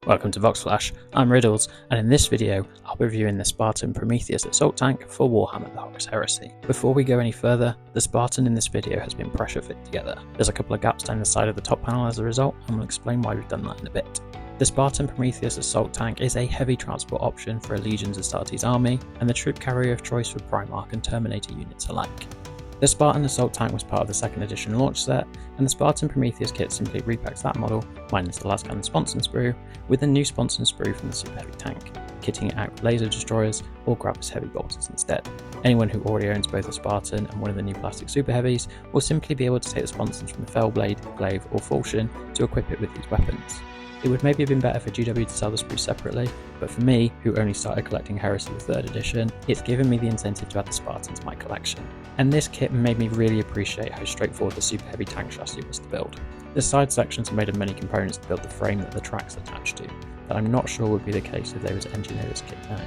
Welcome to VoxFlash, I'm Riddles, and in this video I'll be reviewing the Spartan Prometheus Assault Tank for Warhammer the Horus Heresy. Before we go any further, the Spartan in this video has been pressure fit together. There's a couple of gaps down the side of the top panel as a result, and we'll explain why we've done that in a bit. The Spartan Prometheus Assault Tank is a heavy transport option for a Legion's Astartes army, and the troop carrier of choice for Primarch and Terminator units alike. The Spartan Assault Tank was part of the 2nd edition launch set, and the Spartan Prometheus kit simply repacks that model, minus the lascannon Sponson sprue, with a new Sponson sprue from the Super Heavy tank, kitting it out with laser destroyers or Gravis heavy bolters instead. Anyone who already owns both a Spartan and one of the new plastic Super Heavies will simply be able to take the Sponsons from the Fellblade, Glaive or Falchion to equip it with these weapons. It would maybe have been better for GW to sell the sprue separately, but for me, who only started collecting Heresy the 3rd edition, it's given me the incentive to add the Spartan to my collection. And this kit made me really appreciate how straightforward the Super Heavy tank chassis was to build. The side sections are made of many components to build the frame that the track's attached to, that I'm not sure would be the case if they was engineered as kit now.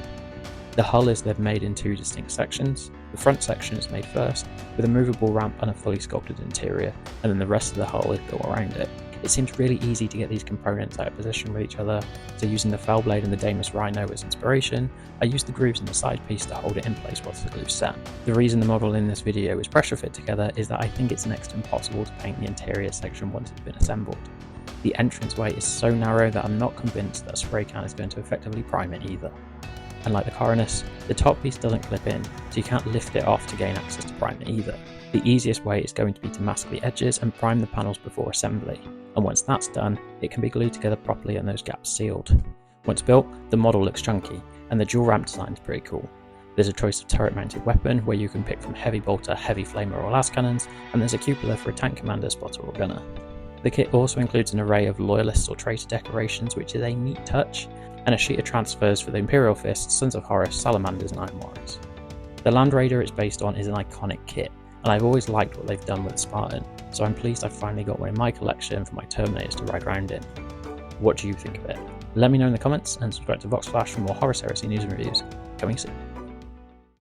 The hull is then made in 2 distinct sections. The front section is made first, with a movable ramp and a fully sculpted interior, and then the rest of the hull is built around it. It seems really easy to get these components out of position with each other, so using the Fellblade and the Damus Rhino as inspiration, I used the grooves in the side piece to hold it in place whilst the glue's set. The reason the model in this video is pressure fit together is that I think it's next to impossible to paint the interior section once it's been assembled. The entranceway is so narrow that I'm not convinced that a spray can is going to effectively prime it either. And like the Coronus, the top piece doesn't clip in, so you can't lift it off to gain access to prime it either. The easiest way is going to be to mask the edges and prime the panels before assembly, and once that's done, it can be glued together properly and those gaps sealed. Once built, the model looks chunky, and the dual ramp design is pretty cool. There's a choice of turret mounted weapon where you can pick from heavy bolter, heavy flamer or lascannons, and there's a cupola for a tank commander, spotter or gunner. The kit also includes an array of Loyalist or Traitor decorations, which is a neat touch, and a sheet of transfers for the Imperial Fists, Sons of Horus, Salamanders and Iron Warriors. The Land Raider it's based on is an iconic kit, and I've always liked what they've done with the Spartan, so I'm pleased I've finally got one in my collection for my Terminators to ride around in. What do you think of it? Let me know in the comments, and subscribe to VoxFlash for more Horus Heresy news and reviews coming soon.